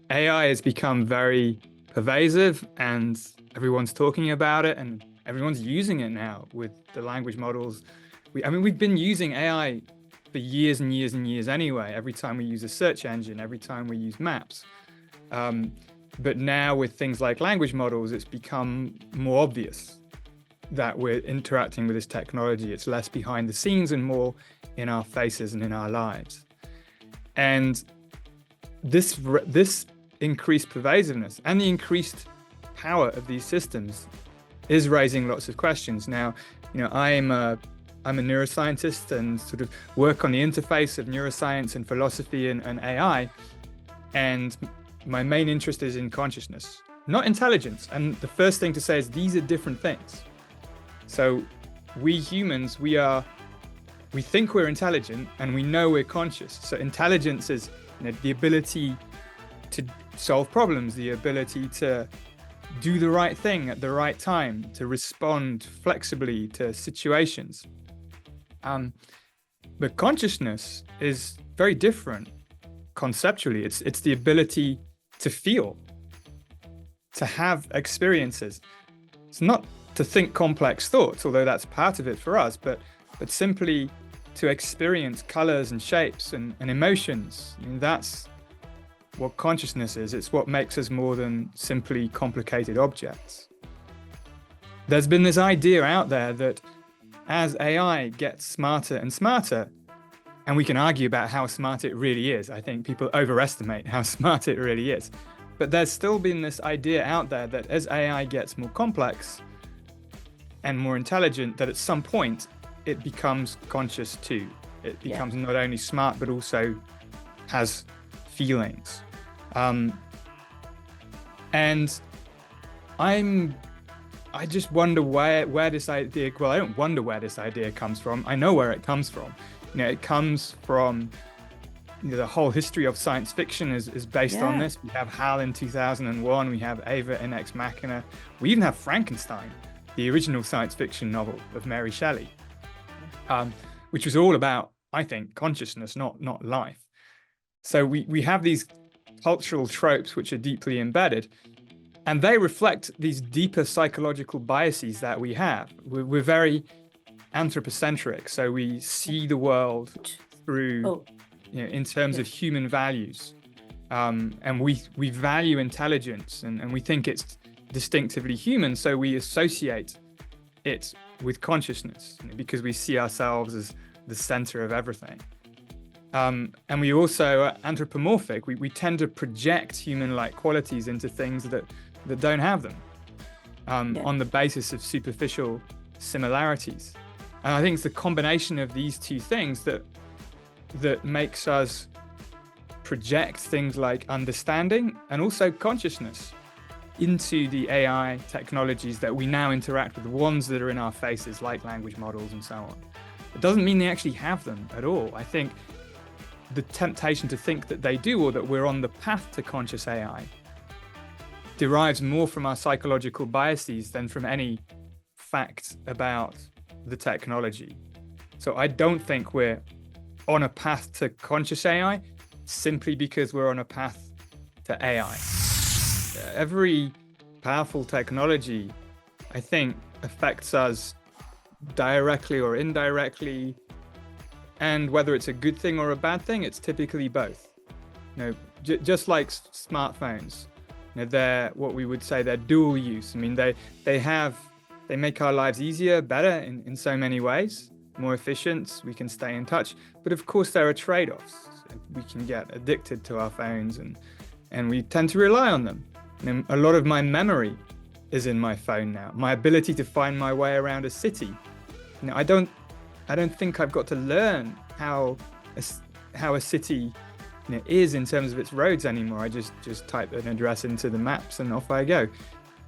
AI has become very pervasive and everyone's talking about it and everyone's using it now with the language models. We've been using AI for years and years and years anyway. Every time we use a search engine, every time we use maps. But now with things like language models, it's become more obvious that we're interacting with this technology. It's less behind the scenes and more in our faces and in our lives. And this increased pervasiveness and the increased power of these systems is raising lots of questions. Now, I'm a neuroscientist and sort of work on the interface of neuroscience and philosophy and AI. And my main interest is in consciousness, not intelligence. And the first thing to say is these are different things. So we humans, we think we're intelligent and we know we're conscious. So intelligence is the ability to solve problems, the ability to do the right thing at the right time, to respond flexibly to situations. But consciousness is very different conceptually. It's the ability to feel, to have experiences. It's not to think complex thoughts, although that's part of it for us, but simply to experience colors and shapes and emotions. That's what consciousness is. It's what makes us more than simply complicated objects. There's been this idea out there that as AI gets smarter and smarter, and we can argue about how smart it really is. I think people overestimate how smart it really is. But there's still been this idea out there that as AI gets more complex and more intelligent, that at some point it becomes conscious too. It becomes not only smart, but also has feelings. And I just wonder where this idea, well, I don't wonder where this idea comes from. I know where it comes from. It comes from the whole history of science fiction is based on this. We have HAL in 2001, we have Ava in Ex Machina. We even have Frankenstein, the original science fiction novel of Mary Shelley, which was all about, I think, consciousness, not life. So we have these cultural tropes which are deeply embedded, and they reflect these deeper psychological biases that we have. We're very anthropocentric, so we see the world through, in terms of human values, and we value intelligence, and we think it's distinctively human, so we associate it with consciousness because we see ourselves as the center of everything. And we also are anthropomorphic. We tend to project human-like qualities into things that don't have them, on the basis of superficial similarities. And I think it's the combination of these two things that makes us project things like understanding and also consciousness into the AI technologies that we now interact with, the ones that are in our faces, like language models and so on. It doesn't mean they actually have them at all. I think the temptation to think that they do, or that we're on the path to conscious AI, derives more from our psychological biases than from any fact about the technology. So I don't think we're on a path to conscious AI simply because we're on a path to AI. Every powerful technology, I think, affects us directly or indirectly. And whether it's a good thing or a bad thing, it's typically both. Just like smartphones, they're what we would say they're dual use. I mean, they make our lives easier, better in so many ways, more efficient. We can stay in touch, but of course there are trade-offs. We can get addicted to our phones, and we tend to rely on them. A lot of my memory is in my phone now. My ability to find my way around a city. I don't think I've got to learn how a city is in terms of its roads anymore. I just type an address into the maps and off I go.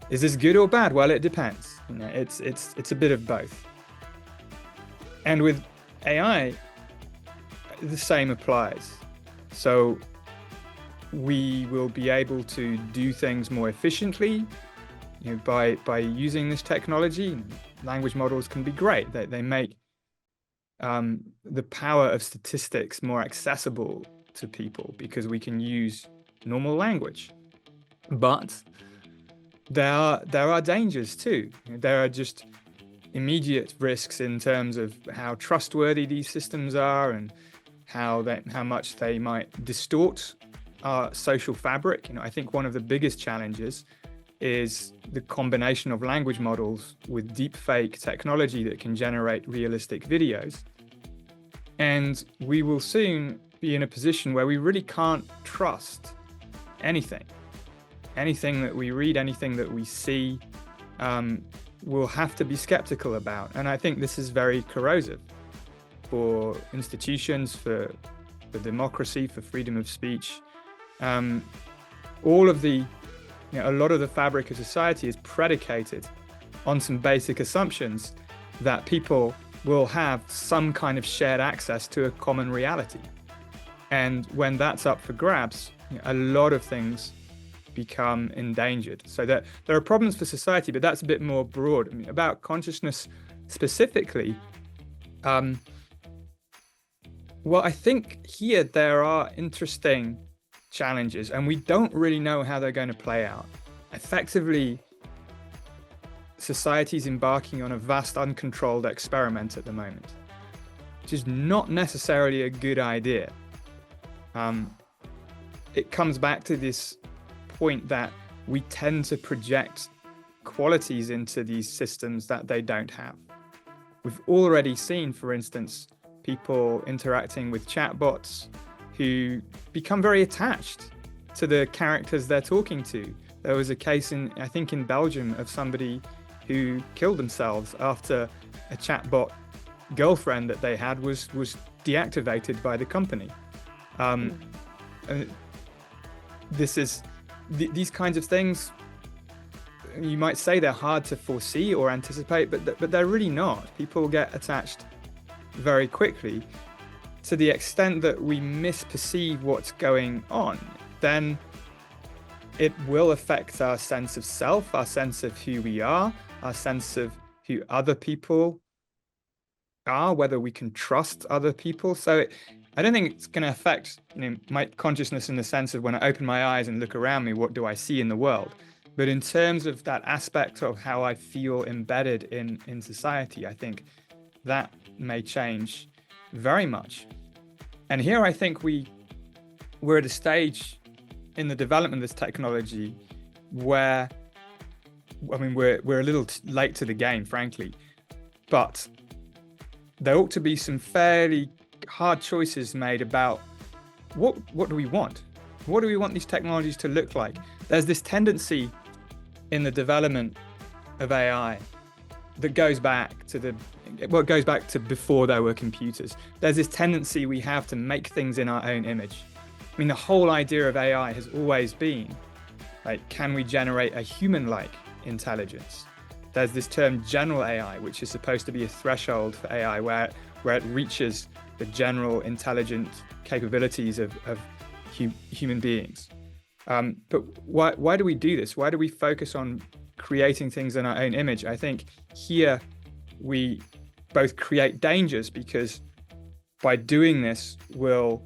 Is this good or bad? Well, it depends. It's a bit of both. And with AI, the same applies. So we will be able to do things more efficiently, by using this technology. Language models can be great. They make the power of statistics more accessible to people because we can use normal language. But there are dangers too. There are just immediate risks in terms of how trustworthy these systems are and how much they might distort our social fabric. I think one of the biggest challenges is the combination of language models with deepfake technology that can generate realistic videos. And we will soon be in a position where we really can't trust anything. Anything that we read, anything that we see, we'll have to be skeptical about. And I think this is very corrosive for institutions, for democracy, for freedom of speech. All of the, a lot of the fabric of society is predicated on some basic assumptions that people will have some kind of shared access to a common reality. And when that's up for grabs, a lot of things become endangered. So that there are problems for society, but that's a bit more broad. I mean, about consciousness specifically, well, I think here there are interesting challenges, and we don't really know how they're going to play out. Effectively, society is embarking on a vast, uncontrolled experiment at the moment, which is not necessarily a good idea. It comes back to this point that we tend to project qualities into these systems that they don't have. We've already seen, for instance, people interacting with chatbots who become very attached to the characters they're talking to. There was a case I think in Belgium of somebody who killed themselves after a chatbot girlfriend that they had was deactivated by the company. These kinds of things, you might say they're hard to foresee or anticipate, but they're really not. People get attached very quickly. To the extent that we misperceive what's going on, then it will affect our sense of self, our sense of who we are, our sense of who other people are, whether we can trust other people. So I don't think it's going to affect my consciousness in the sense of when I open my eyes and look around me, what do I see in the world? But in terms of that aspect of how I feel embedded in society, I think that may change very much. And here I think we're at a stage in the development of this technology where, I mean, we're a little late to the game, frankly, but there ought to be some fairly hard choices made about what do we want? What do we want these technologies to look like? There's this tendency in the development of AI that goes back to before there were computers. There's this tendency we have to make things in our own image. I mean, the whole idea of AI has always been, like, can we generate a human-like intelligence? There's this term general AI, which is supposed to be a threshold for AI where it reaches the general intelligent capabilities of human beings. But why do we do this? Why do we focus on creating things in our own image? I think here we both create dangers, because by doing this, we'll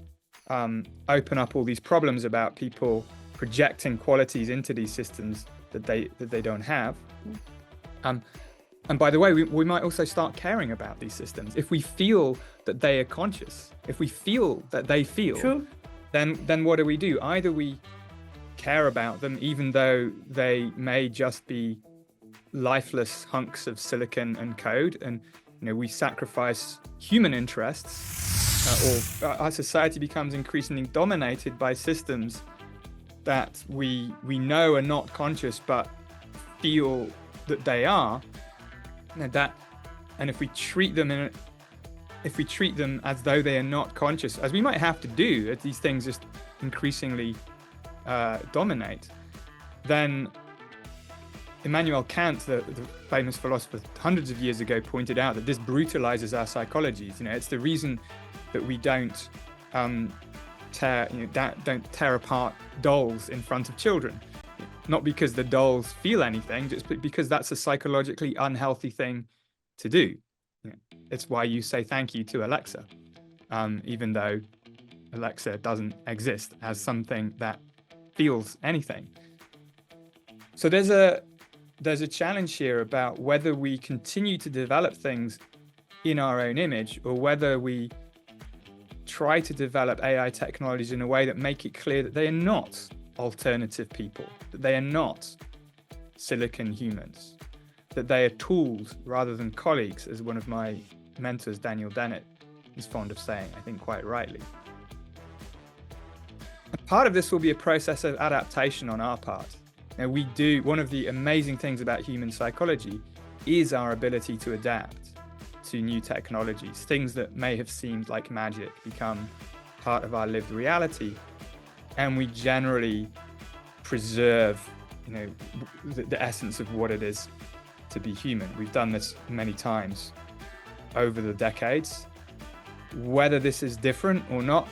open up all these problems about people projecting qualities into these systems that they don't have. And by the way, we might also start caring about these systems. If we feel that they are conscious, if we feel that they feel, True. then what do? Either we care about them, even though they may just be lifeless hunks of silicon and code, and we sacrifice human interests, or our society becomes increasingly dominated by systems that we know are not conscious but feel that they are. And if we treat them as though they are not conscious, as we might have to do as these things just increasingly dominate, then Immanuel Kant, the famous philosopher hundreds of years ago, pointed out that this brutalizes our psychologies. It's the reason that we don't tear apart dolls in front of children. Not because the dolls feel anything, just because that's a psychologically unhealthy thing to do. It's why you say thank you to Alexa, even though Alexa doesn't exist as something that feels anything. So there's a challenge here about whether we continue to develop things in our own image, or whether we try to develop AI technologies in a way that make it clear that they are not alternative people, that they are not silicon humans, that they are tools rather than colleagues, as one of my mentors, Daniel Dennett, is fond of saying, I think quite rightly. And part of this will be a process of adaptation on our part. Now, one of the amazing things about human psychology is our ability to adapt to new technologies. Things that may have seemed like magic become part of our lived reality, and we generally preserve, the essence of what it is to be human. We've done this many times over the decades. Whether this is different or not,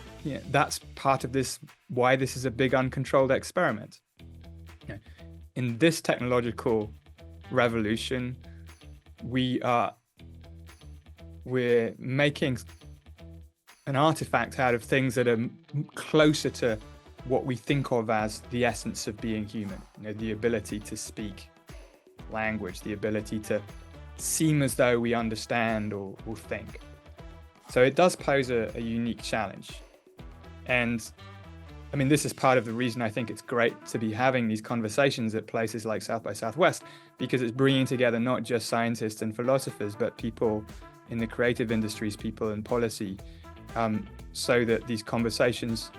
that's part of this, why this is a big uncontrolled experiment. In this technological revolution, we're making an artifact out of things that are closer to what we think of as the essence of being human. The ability to speak language, the ability to seem as though we understand or think. So it does pose a unique challenge. And I mean, this is part of the reason I think it's great to be having these conversations at places like South by Southwest, because it's bringing together not just scientists and philosophers, but people in the creative industries, people in policy, so that these conversations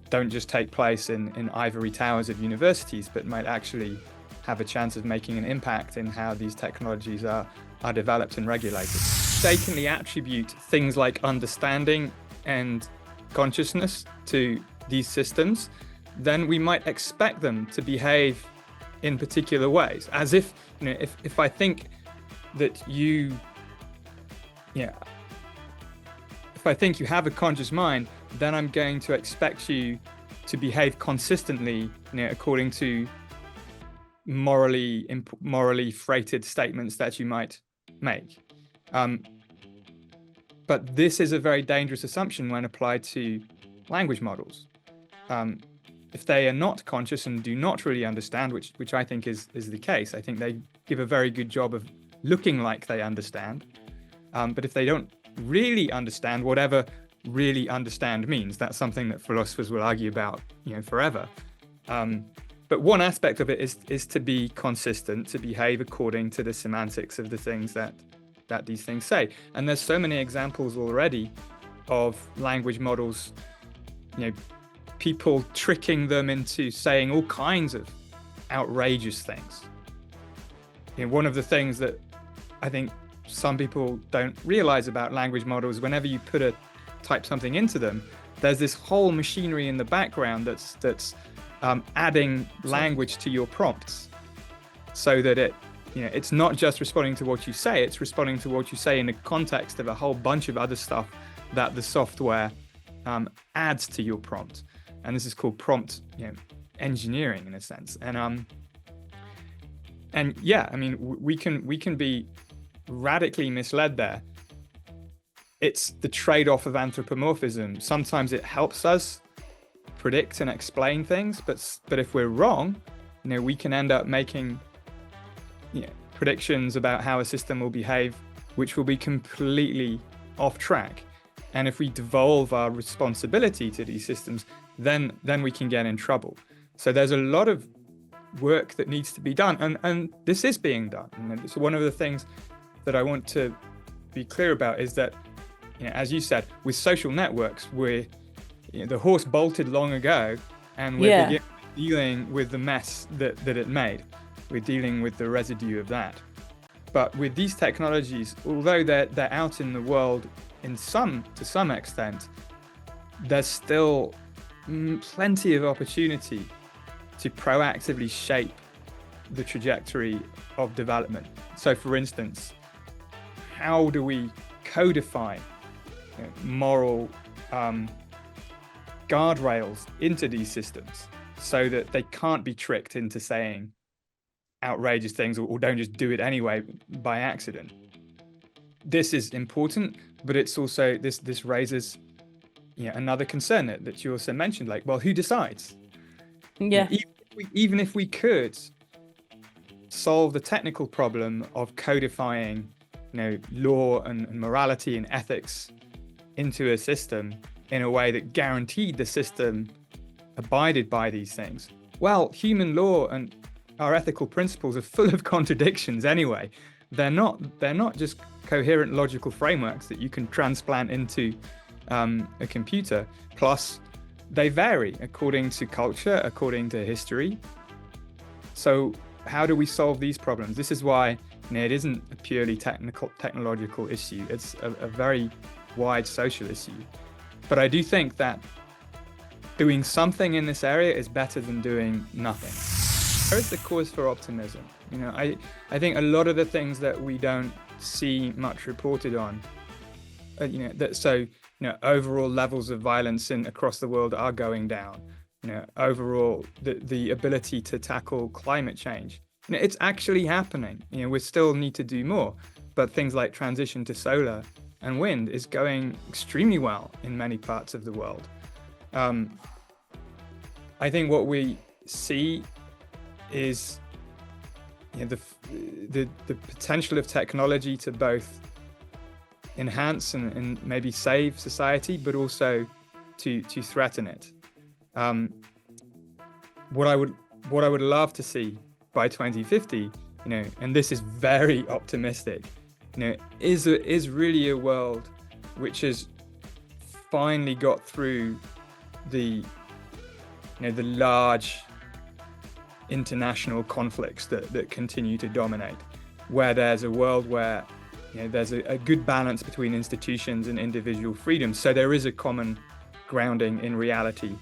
don't just take place in ivory towers of universities, but might actually have a chance of making an impact in how these technologies are developed and regulated. Mistakenly attribute things like understanding and consciousness to these systems, then we might expect them to behave in particular ways. As if, if I think that if I think you have a conscious mind, then I'm going to expect you to behave consistently, according to morally freighted statements that you might make. But this is a very dangerous assumption when applied to language models. If they are not conscious and do not really understand, which I think is the case, I think they give a very good job of looking like they understand. But if they don't really understand, whatever really understand means, that's something that philosophers will argue about, forever. But one aspect of it is to be consistent, to behave according to the semantics of the things that these things say. And there's so many examples already of language models, people tricking them into saying all kinds of outrageous things. One of the things that I think some people don't realize about language models, whenever you type something into them, there's this whole machinery in the background that's adding language to your prompts, so that it's not just responding to what you say, it's responding to what you say in the context of a whole bunch of other stuff that the software adds to your prompt. And this is called prompt engineering, in a sense. And yeah, I mean, we can be radically misled there. It's the trade-off of anthropomorphism. Sometimes it helps us predict and explain things, but if we're wrong, we can end up making predictions about how a system will behave, which will be completely off track. And if we devolve our responsibility to these systems, then we can get in trouble. So there's a lot of work that needs to be done, and this is being done. And it's one of the things that I want to be clear about is that, as you said, with social networks, the horse bolted long ago, and we're dealing with the mess that it made. We're dealing with the residue of that. But with these technologies, although they're out in the world to some extent, there's still plenty of opportunity to proactively shape the trajectory of development. So, for instance, how do we codify moral guardrails into these systems so that they can't be tricked into saying outrageous things, or don't just do it anyway by accident? This is important, but it's also this raises another concern that you also mentioned, like, well, who decides? Yeah. Even if we could solve the technical problem of codifying, law and morality and ethics into a system in a way that guaranteed the system abided by these things. Well, human law and our ethical principles are full of contradictions anyway. They're not just coherent logical frameworks that you can transplant into a computer. Plus, they vary according to culture, according to history. So how do we solve these problems? This is why it isn't a purely technological issue. It's a very wide social issue. But I do think that doing something in this area is better than doing nothing. There is the cause for optimism. I think a lot of the things that we don't see much reported on, overall levels of violence across the world are going down. Overall, the ability to tackle climate change, it's actually happening. We still need to do more, but things like transition to solar and wind is going extremely well in many parts of the world. I think what we see is the potential of technology to both enhance and maybe save society, but also to threaten it. What I would love to see by 2050, and this is very optimistic, is really a world which has finally got through the large international conflicts that continue to dominate, where there's a world where there's a good balance between institutions and individual freedoms, so there is a common grounding in reality,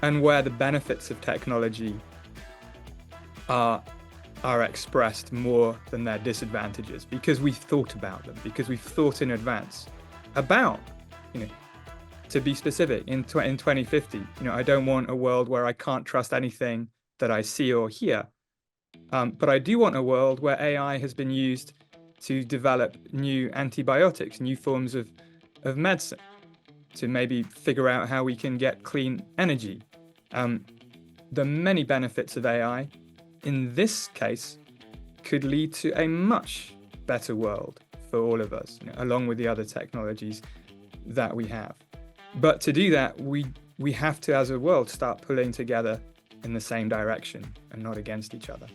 and where the benefits of technology are expressed more than their disadvantages, because we've thought about them, because we've thought in advance about, to be specific, in 2050, I don't want a world where I can't trust anything that I see or hear, but I do want a world where AI has been used to develop new antibiotics, new forms of medicine, to maybe figure out how we can get clean energy. The many benefits of AI, in this case, could lead to a much better world for all of us, along with the other technologies that we have. But to do that, we have to, as a world, start pulling together in the same direction and not against each other.